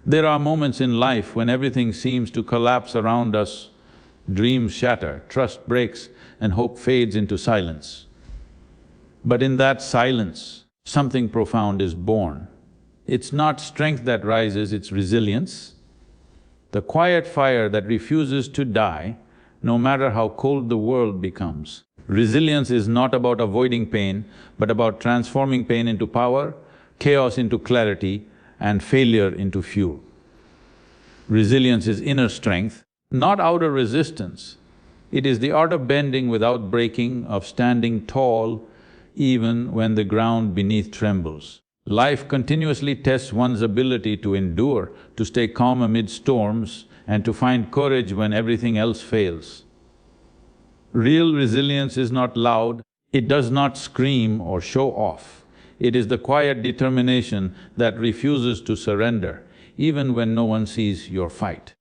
There are moments in life when everything seems to collapse around us, dreams shatter, trust breaks, and hope fades into silence. But in that silence, something profound is born. It's not strength that rises, it's resilience. The quiet fire that refuses to die, no matter how cold the world becomes. Resilience is not about avoiding pain, but about transforming pain into power, chaos into clarity, and failure into fuel. Resilience is inner strength, not outer resistance. It is the art of bending without breaking, of standing tall even when the ground beneath trembles. Life continuously tests one's ability to endure, to stay calm amid storms, and to find courage when everything else fails. Real resilience is not loud, it does not scream or show off. It is the quiet determination that refuses to surrender, even when no one sees your fight.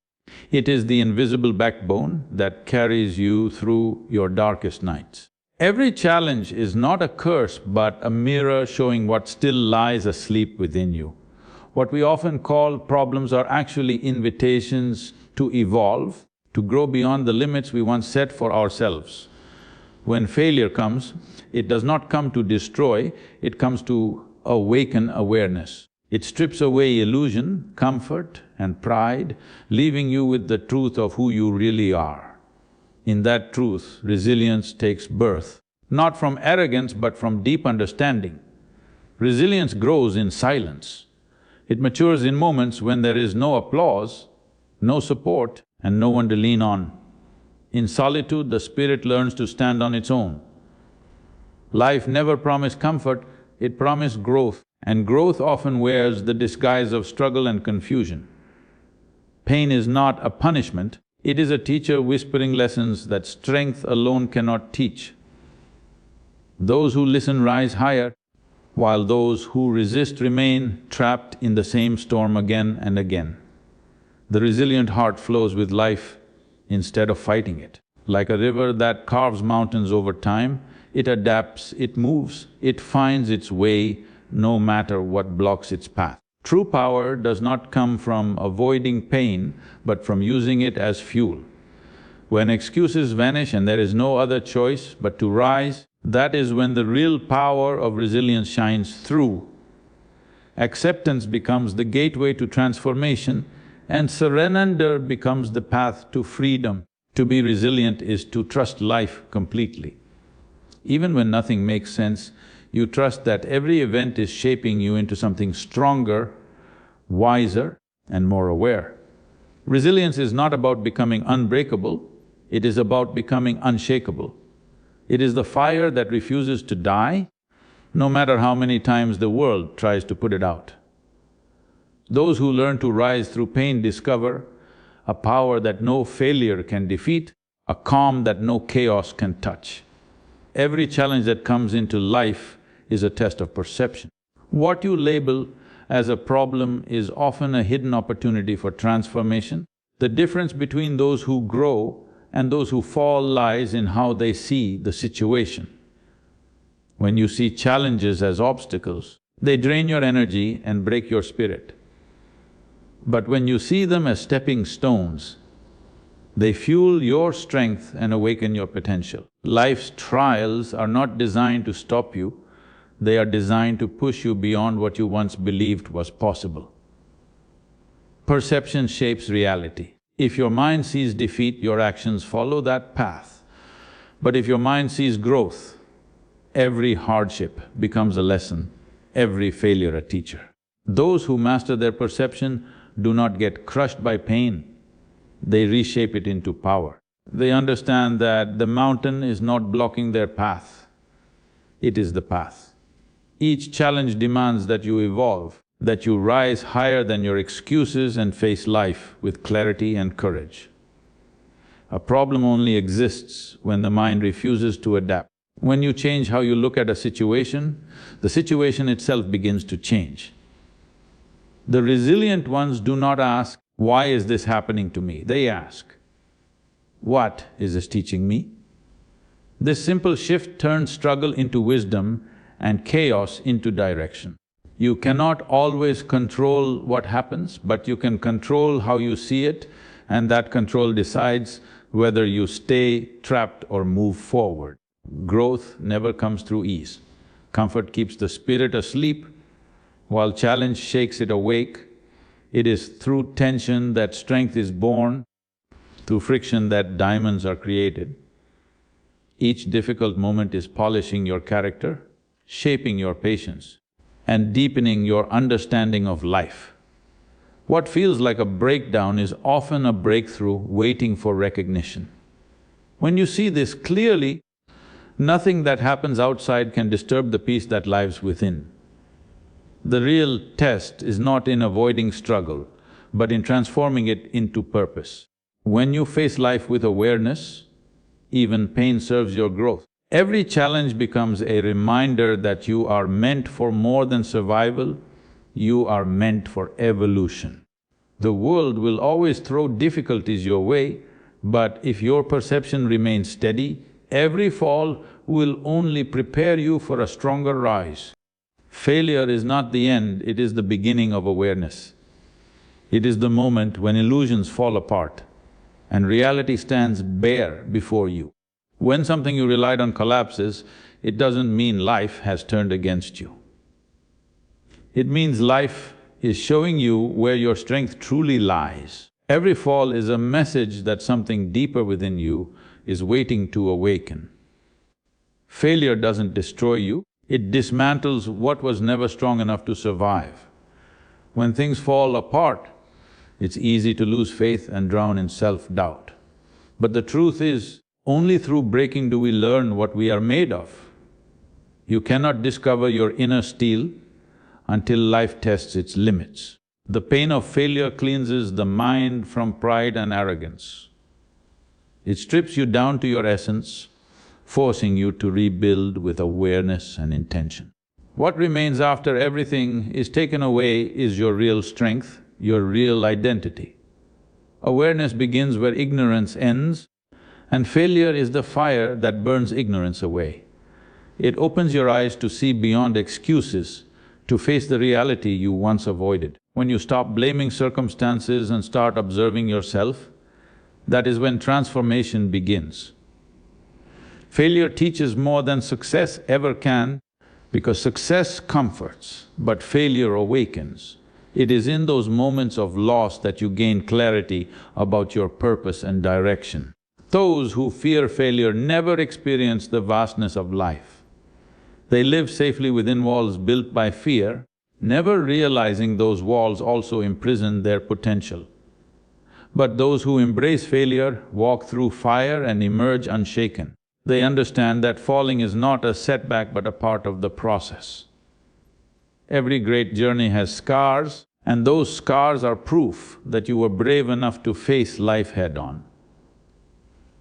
It is the invisible backbone that carries you through your darkest nights. Every challenge is not a curse but a mirror showing what still lies asleep within you. What we often call problems are actually invitations to evolve, to grow beyond the limits we once set for ourselves. When failure comes, it does not come to destroy, it comes to awaken awareness. It strips away illusion, comfort and pride, leaving you with the truth of who you really are. In that truth, resilience takes birth, not from arrogance but from deep understanding. Resilience grows in silence. It matures in moments when there is no applause, no support, and no one to lean on. In solitude, the spirit learns to stand on its own. Life never promised comfort, it promised growth, and growth often wears the disguise of struggle and confusion. Pain is not a punishment, it is a teacher whispering lessons that strength alone cannot teach. Those who listen rise higher, while those who resist remain trapped in the same storm again and again. The resilient heart flows with life instead of fighting it. Like a river that carves mountains over time, it adapts, it moves, it finds its way no matter what blocks its path. True power does not come from avoiding pain, but from using it as fuel. When excuses vanish and there is no other choice but to rise, that is when the real power of resilience shines through. Acceptance becomes the gateway to transformation, and surrender becomes the path to freedom. To be resilient is to trust life completely. Even when nothing makes sense, you trust that every event is shaping you into something stronger, wiser, and more aware. Resilience is not about becoming unbreakable, it is about becoming unshakable. It is the fire that refuses to die, no matter how many times the world tries to put it out. Those who learn to rise through pain discover a power that no failure can defeat, a calm that no chaos can touch. Every challenge that comes into life is a test of perception. What you label as a problem is often a hidden opportunity for transformation. The difference between those who grow and those who fall lies in how they see the situation. When you see challenges as obstacles, they drain your energy and break your spirit. But when you see them as stepping stones, they fuel your strength and awaken your potential. Life's trials are not designed to stop you, they are designed to push you beyond what you once believed was possible. Perception shapes reality. If your mind sees defeat, your actions follow that path. But if your mind sees growth, every hardship becomes a lesson, every failure a teacher. Those who master their perception do not get crushed by pain, they reshape it into power. They understand that the mountain is not blocking their path, it is the path. Each challenge demands that you evolve, that you rise higher than your excuses and face life with clarity and courage. A problem only exists when the mind refuses to adapt. When you change how you look at a situation, the situation itself begins to change. The resilient ones do not ask, "Why is this happening to me?" They ask, "What is this teaching me?" This simple shift turns struggle into wisdom and chaos into direction. You cannot always control what happens, but you can control how you see it, and that control decides whether you stay trapped or move forward. Growth never comes through ease. Comfort keeps the spirit asleep, while challenge shakes it awake. It is through tension that strength is born, through friction that diamonds are created. Each difficult moment is polishing your character, shaping your patience, and deepening your understanding of life. What feels like a breakdown is often a breakthrough waiting for recognition. When you see this clearly, nothing that happens outside can disturb the peace that lives within. The real test is not in avoiding struggle, but in transforming it into purpose. When you face life with awareness, even pain serves your growth. Every challenge becomes a reminder that you are meant for more than survival, you are meant for evolution. The world will always throw difficulties your way, but if your perception remains steady, every fall will only prepare you for a stronger rise. Failure is not the end, it is the beginning of awareness. It is the moment when illusions fall apart and reality stands bare before you. When something you relied on collapses, it doesn't mean life has turned against you. It means life is showing you where your strength truly lies. Every fall is a message that something deeper within you is waiting to awaken. Failure doesn't destroy you, it dismantles what was never strong enough to survive. When things fall apart, it's easy to lose faith and drown in self-doubt. But the truth is, only through breaking do we learn what we are made of. You cannot discover your inner steel until life tests its limits. The pain of failure cleanses the mind from pride and arrogance. It strips you down to your essence, forcing you to rebuild with awareness and intention. What remains after everything is taken away is your real strength, your real identity. Awareness begins where ignorance ends, and failure is the fire that burns ignorance away. It opens your eyes to see beyond excuses, to face the reality you once avoided. When you stop blaming circumstances and start observing yourself, that is when transformation begins. Failure teaches more than success ever can, because success comforts, but failure awakens. It is in those moments of loss that you gain clarity about your purpose and direction. Those who fear failure never experience the vastness of life. They live safely within walls built by fear, never realizing those walls also imprison their potential. But those who embrace failure walk through fire and emerge unshaken. They understand that falling is not a setback but a part of the process. Every great journey has scars, and those scars are proof that you were brave enough to face life head-on.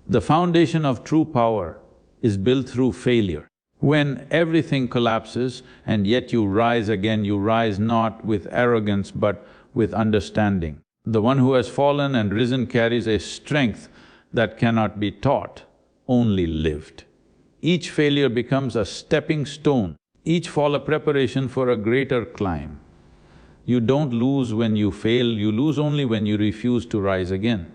The foundation of true power is built through failure. When everything collapses and yet you rise again, you rise not with arrogance but with understanding. The one who has fallen and risen carries a strength that cannot be taught, only lived. Each failure becomes a stepping stone, each fall a preparation for a greater climb. You don't lose when you fail, you lose only when you refuse to rise again.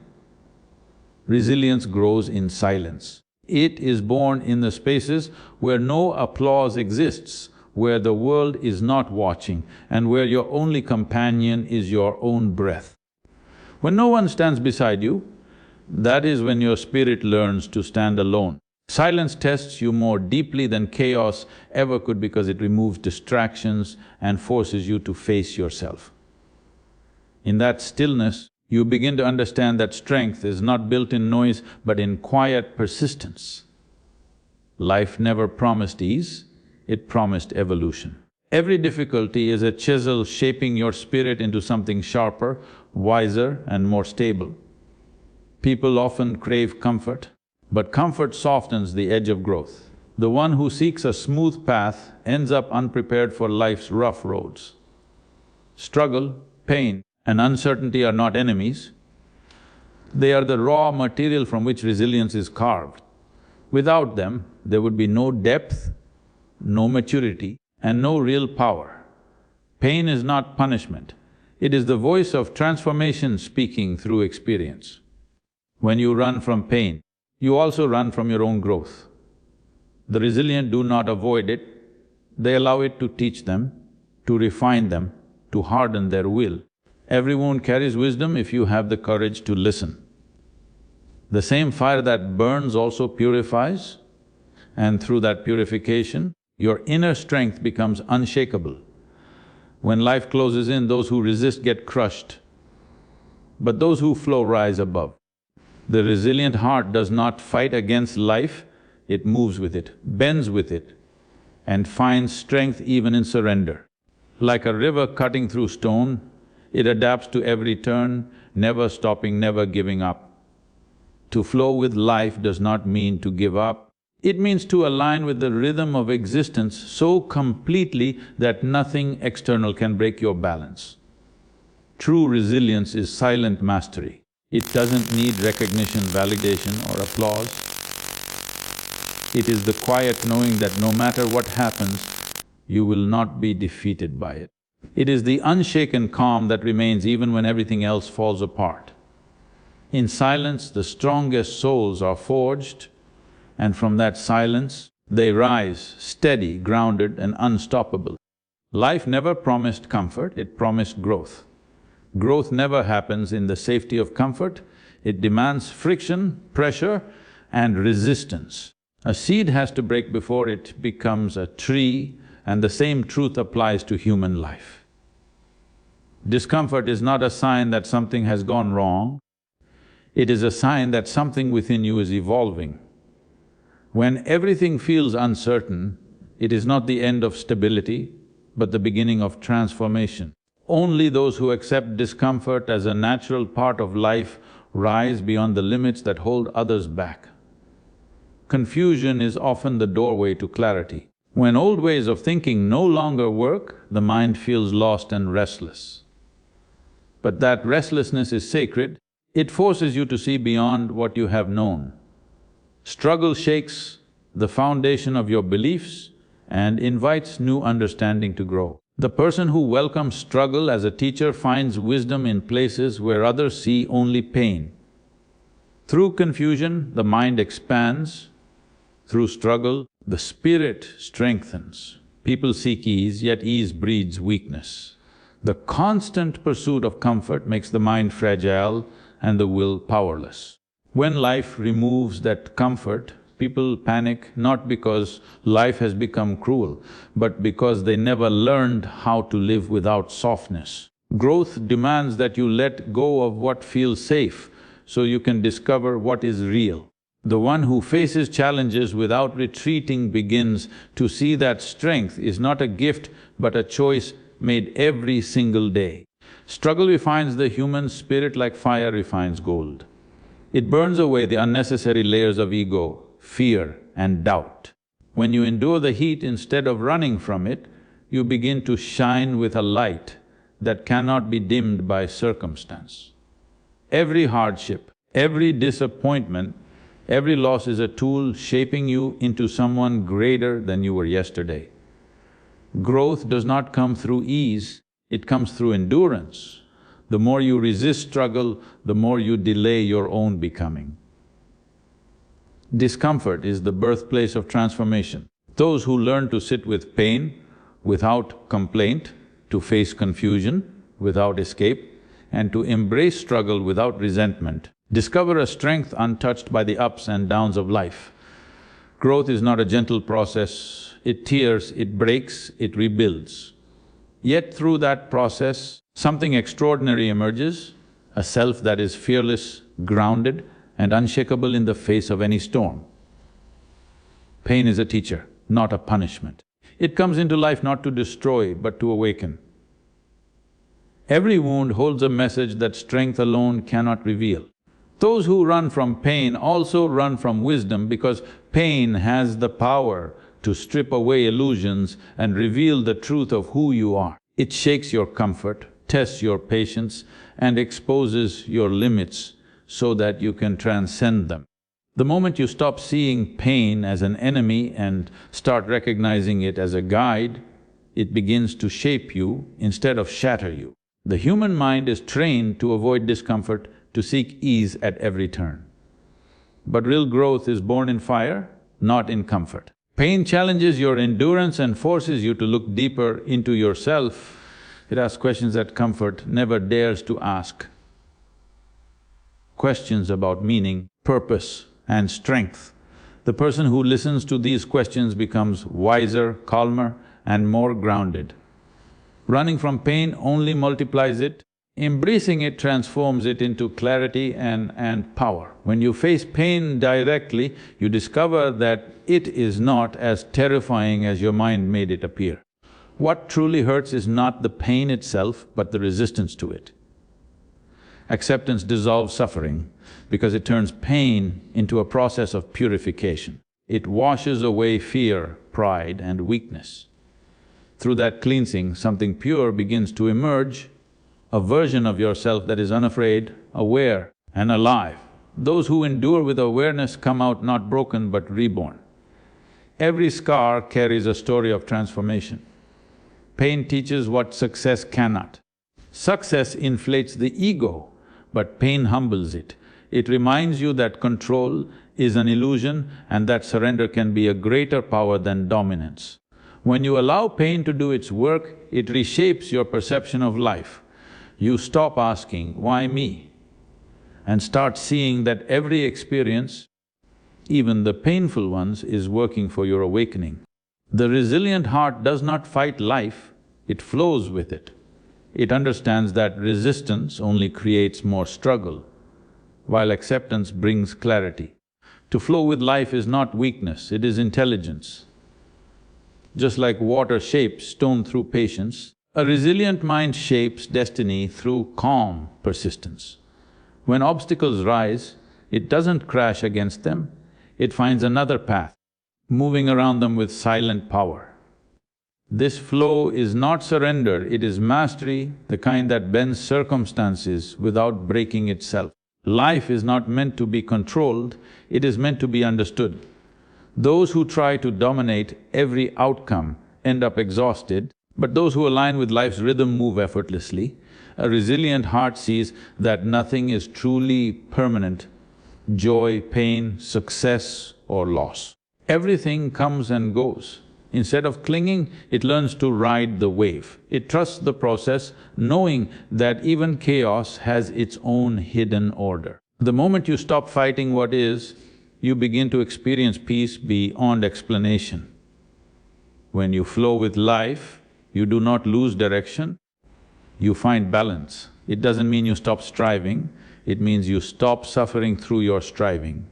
Resilience grows in silence. It is born in the spaces where no applause exists, where the world is not watching, and where your only companion is your own breath. When no one stands beside you, that is when your spirit learns to stand alone. Silence tests you more deeply than chaos ever could because it removes distractions and forces you to face yourself. In that stillness, you begin to understand that strength is not built in noise but in quiet persistence. Life never promised ease, it promised evolution. Every difficulty is a chisel shaping your spirit into something sharper, wiser and more stable. People often crave comfort, but comfort softens the edge of growth. The one who seeks a smooth path ends up unprepared for life's rough roads. Struggle, pain and uncertainty are not enemies, they are the raw material from which resilience is carved. Without them, there would be no depth, no maturity and no real power. Pain is not punishment. It is the voice of transformation speaking through experience. When you run from pain, you also run from your own growth. The resilient do not avoid it, they allow it to teach them, to refine them, to harden their will. Every wound carries wisdom if you have the courage to listen. The same fire that burns also purifies, and through that purification, your inner strength becomes unshakable. When life closes in, those who resist get crushed, but those who flow rise above. The resilient heart does not fight against life, it moves with it, bends with it, and finds strength even in surrender. Like a river cutting through stone, it adapts to every turn, never stopping, never giving up. To flow with life does not mean to give up, it means to align with the rhythm of existence so completely that nothing external can break your balance. True resilience is silent mastery. It doesn't need recognition, validation or applause. It is the quiet knowing that no matter what happens, you will not be defeated by it. It is the unshaken calm that remains even when everything else falls apart. In silence, the strongest souls are forged, and from that silence, they rise steady, grounded and unstoppable. Life never promised comfort, it promised growth. Growth never happens in the safety of comfort, it demands friction, pressure and resistance. A seed has to break before it becomes a tree, and the same truth applies to human life. Discomfort is not a sign that something has gone wrong, it is a sign that something within you is evolving. When everything feels uncertain, it is not the end of stability, but the beginning of transformation. Only those who accept discomfort as a natural part of life rise beyond the limits that hold others back. Confusion is often the doorway to clarity. When old ways of thinking no longer work, the mind feels lost and restless. But that restlessness is sacred, it forces you to see beyond what you have known. Struggle shakes the foundation of your beliefs and invites new understanding to grow. The person who welcomes struggle as a teacher finds wisdom in places where others see only pain. Through confusion, the mind expands. Through struggle, the spirit strengthens. People seek ease, yet ease breeds weakness. The constant pursuit of comfort makes the mind fragile and the will powerless. When life removes that comfort, people panic not because life has become cruel, but because they never learned how to live without softness. Growth demands that you let go of what feels safe so you can discover what is real. The one who faces challenges without retreating begins to see that strength is not a gift but a choice made every single day. Struggle refines the human spirit like fire refines gold. It burns away the unnecessary layers of ego, fear and doubt. When you endure the heat instead of running from it, you begin to shine with a light that cannot be dimmed by circumstance. Every hardship, every disappointment, every loss is a tool shaping you into someone greater than you were yesterday. Growth does not come through ease, it comes through endurance. The more you resist struggle, the more you delay your own becoming. Discomfort is the birthplace of transformation. Those who learn to sit with pain without complaint, to face confusion without escape, and to embrace struggle without resentment, discover a strength untouched by the ups and downs of life. Growth is not a gentle process, it tears, it breaks, it rebuilds. Yet through that process, something extraordinary emerges, a self that is fearless, grounded and unshakable in the face of any storm. Pain is a teacher, not a punishment. It comes into life not to destroy, but to awaken. Every wound holds a message that strength alone cannot reveal. Those who run from pain also run from wisdom because pain has the power to strip away illusions and reveal the truth of who you are. It shakes your comfort, tests your patience and exposes your limits so that you can transcend them. The moment you stop seeing pain as an enemy and start recognizing it as a guide, it begins to shape you instead of shatter you. The human mind is trained to avoid discomfort, to seek ease at every turn. But real growth is born in fire, not in comfort. Pain challenges your endurance and forces you to look deeper into yourself. It asks questions that comfort never dares to ask. Questions about meaning, purpose, and strength. The person who listens to these questions becomes wiser, calmer, and more grounded. Running from pain only multiplies it. Embracing it transforms it into clarity and power. When you face pain directly, you discover that it is not as terrifying as your mind made it appear. What truly hurts is not the pain itself, but the resistance to it. Acceptance dissolves suffering because it turns pain into a process of purification. It washes away fear, pride, and weakness. Through that cleansing, something pure begins to emerge, a version of yourself that is unafraid, aware, and alive. Those who endure with awareness come out not broken but reborn. Every scar carries a story of transformation. Pain teaches what success cannot. Success inflates the ego, but pain humbles it. It reminds you that control is an illusion and that surrender can be a greater power than dominance. When you allow pain to do its work, it reshapes your perception of life. You stop asking, "Why me?" and start seeing that every experience, even the painful ones, is working for your awakening. The resilient heart does not fight life, it flows with it. It understands that resistance only creates more struggle, while acceptance brings clarity. To flow with life is not weakness, it is intelligence. Just like water shapes stone through patience, a resilient mind shapes destiny through calm persistence. When obstacles rise, it doesn't crash against them, it finds another path, moving around them with silent power. This flow is not surrender, it is mastery, the kind that bends circumstances without breaking itself. Life is not meant to be controlled, it is meant to be understood. Those who try to dominate every outcome end up exhausted, but those who align with life's rhythm move effortlessly. A resilient heart sees that nothing is truly permanent: joy, pain, success, or loss. Everything comes and goes. Instead of clinging, it learns to ride the wave. It trusts the process, knowing that even chaos has its own hidden order. The moment you stop fighting what is, you begin to experience peace beyond explanation. When you flow with life, you do not lose direction, you find balance. It doesn't mean you stop striving, it means you stop suffering through your striving.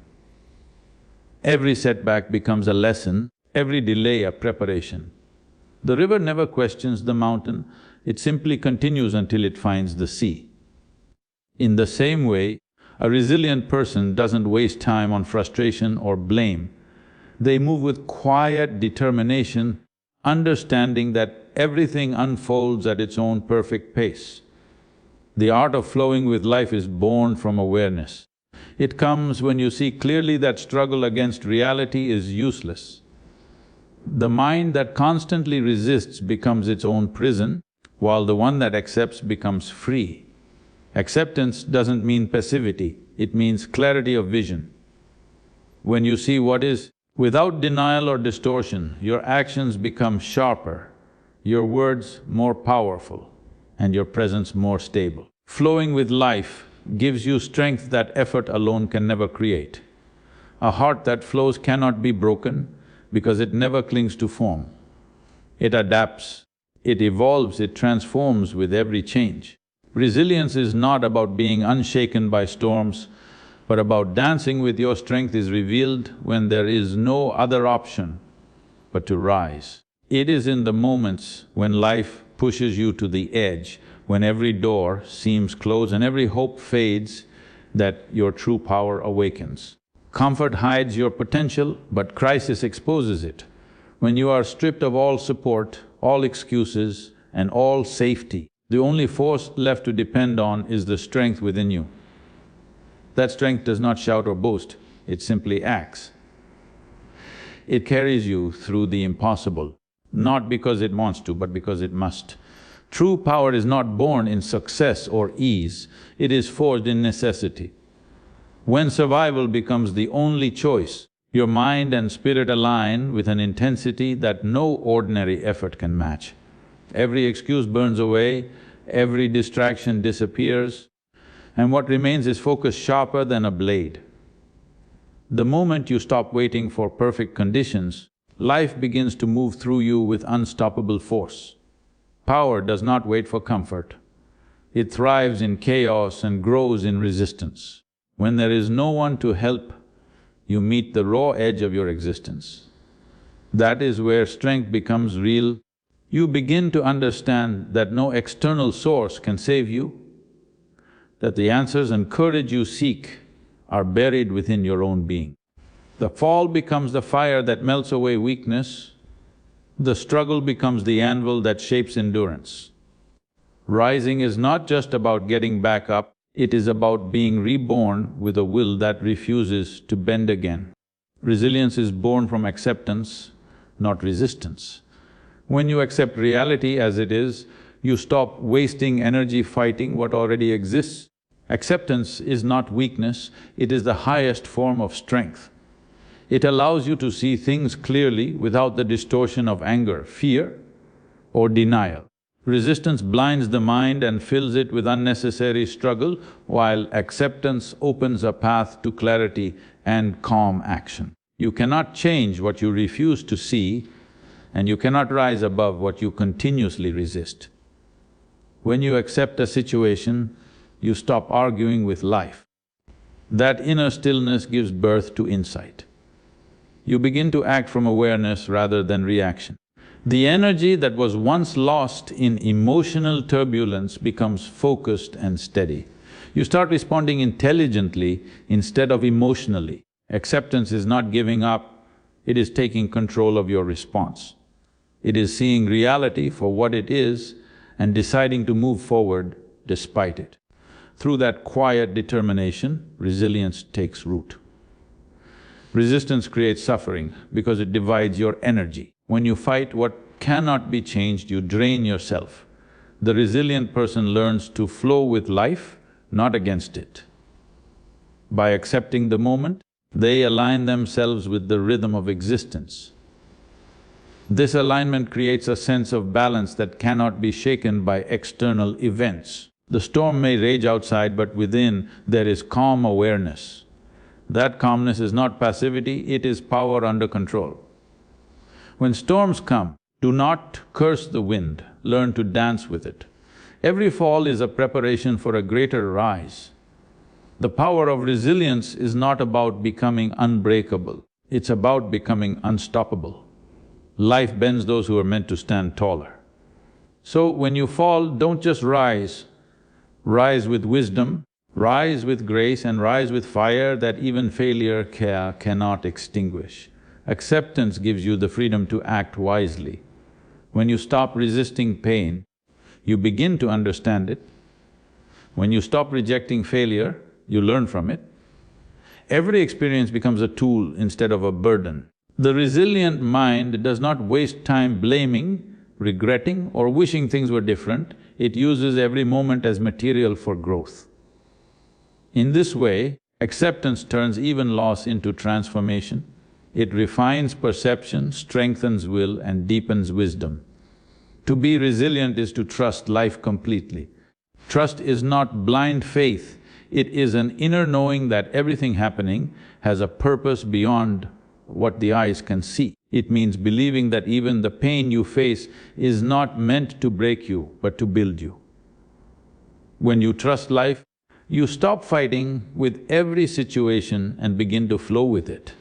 Every setback becomes a lesson, every delay a preparation. The river never questions the mountain, it simply continues until it finds the sea. In the same way, a resilient person doesn't waste time on frustration or blame. They move with quiet determination, understanding that everything unfolds at its own perfect pace. The art of flowing with life is born from awareness. It comes when you see clearly that struggle against reality is useless. The mind that constantly resists becomes its own prison, while the one that accepts becomes free. Acceptance doesn't mean passivity, it means clarity of vision. When you see what is, without denial or distortion, your actions become sharper, your words more powerful, and your presence more stable. Flowing with life gives you strength that effort alone can never create. A heart that flows cannot be broken because it never clings to form. It adapts, it evolves, it transforms with every change. Resilience is not about being unshaken by storms, but about dancing with your strength is revealed when there is no other option but to rise. It is in the moments when life pushes you to the edge, when every door seems closed and every hope fades, that your true power awakens. Comfort hides your potential, but crisis exposes it. When you are stripped of all support, all excuses, and all safety, the only force left to depend on is the strength within you. That strength does not shout or boast, it simply acts. It carries you through the impossible. not because it wants to, but because it must. True power is not born in success or ease, it is forged in necessity. When survival becomes the only choice, your mind and spirit align with an intensity that no ordinary effort can match. Every excuse burns away, every distraction disappears, and what remains is focus sharper than a blade. The moment you stop waiting for perfect conditions, life begins to move through you with unstoppable force. Power does not wait for comfort. It thrives in chaos and grows in resistance. When there is no one to help, you meet the raw edge of your existence. That is where strength becomes real. You begin to understand that no external source can save you, that the answers and courage you seek are buried within your own being. The fall becomes the fire that melts away weakness, the struggle becomes the anvil that shapes endurance. Rising is not just about getting back up, it is about being reborn with a will that refuses to bend again. Resilience is born from acceptance, not resistance. When you accept reality as it is, you stop wasting energy fighting what already exists. Acceptance is not weakness, it is the highest form of strength. It allows you to see things clearly without the distortion of anger, fear, or denial. Resistance blinds the mind and fills it with unnecessary struggle, while acceptance opens a path to clarity and calm action. You cannot change what you refuse to see, and you cannot rise above what you continuously resist. When you accept a situation, you stop arguing with life. That inner stillness gives birth to insight. You begin to act from awareness rather than reaction. The energy that was once lost in emotional turbulence becomes focused and steady. You start responding intelligently instead of emotionally. Acceptance is not giving up, it is taking control of your response. It is seeing reality for what it is and deciding to move forward despite it. Through that quiet determination, resilience takes root. Resistance creates suffering because it divides your energy. When you fight what cannot be changed, you drain yourself. The resilient person learns to flow with life, not against it. By accepting the moment, they align themselves with the rhythm of existence. This alignment creates a sense of balance that cannot be shaken by external events. The storm may rage outside, but within there is calm awareness. That calmness is not passivity, it is power under control. When storms come, do not curse the wind, learn to dance with it. Every fall is a preparation for a greater rise. The power of resilience is not about becoming unbreakable, it's about becoming unstoppable. Life bends those who are meant to stand taller. So when you fall, don't just rise. Rise with wisdom, rise with grace, and rise with fire that even failure cannot extinguish. Acceptance gives you the freedom to act wisely. When you stop resisting pain, you begin to understand it. When you stop rejecting failure, you learn from it. Every experience becomes a tool instead of a burden. The resilient mind does not waste time blaming, regretting, or wishing things were different. It uses every moment as material for growth. In this way, acceptance turns even loss into transformation. It refines perception, strengthens will, and deepens wisdom. To be resilient is to trust life completely. Trust is not blind faith, it is an inner knowing that everything happening has a purpose beyond what the eyes can see. It means believing that even the pain you face is not meant to break you, but to build you. When you trust life, you stop fighting with every situation and begin to flow with it.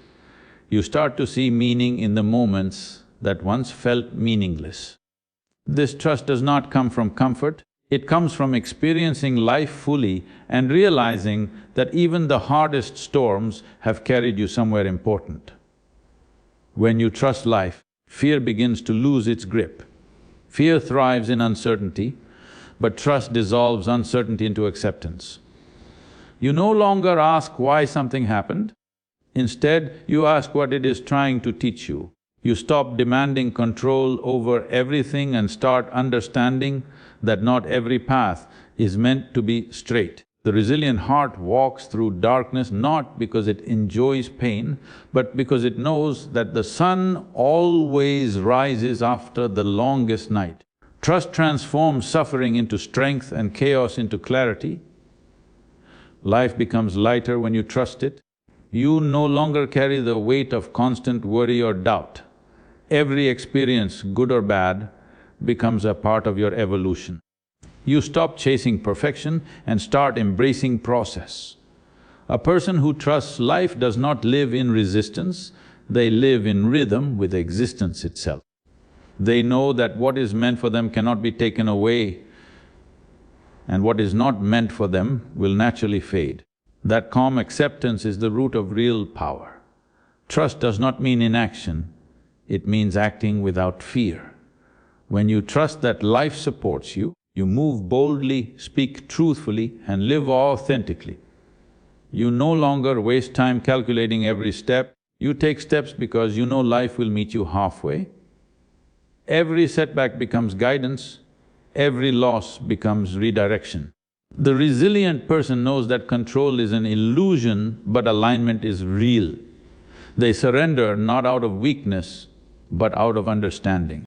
You start to see meaning in the moments that once felt meaningless. This trust does not come from comfort, it comes from experiencing life fully and realizing that even the hardest storms have carried you somewhere important. When you trust life, fear begins to lose its grip. Fear thrives in uncertainty, but trust dissolves uncertainty into acceptance. You no longer ask why something happened, instead you ask what it is trying to teach you. You stop demanding control over everything and start understanding that not every path is meant to be straight. The resilient heart walks through darkness not because it enjoys pain, but because it knows that the sun always rises after the longest night. Trust transforms suffering into strength and chaos into clarity. Life becomes lighter when you trust it. You no longer carry the weight of constant worry or doubt. Every experience, good or bad, becomes a part of your evolution. You stop chasing perfection and start embracing process. A person who trusts life does not live in resistance, they live in rhythm with existence itself. They know that what is meant for them cannot be taken away, and what is not meant for them will naturally fade. That calm acceptance is the root of real power. Trust does not mean inaction, it means acting without fear. When you trust that life supports you, you move boldly, speak truthfully and live authentically. You no longer waste time calculating every step, you take steps because you know life will meet you halfway. Every setback becomes guidance, every loss becomes redirection. The resilient person knows that control is an illusion, but alignment is real. They surrender not out of weakness, but out of understanding.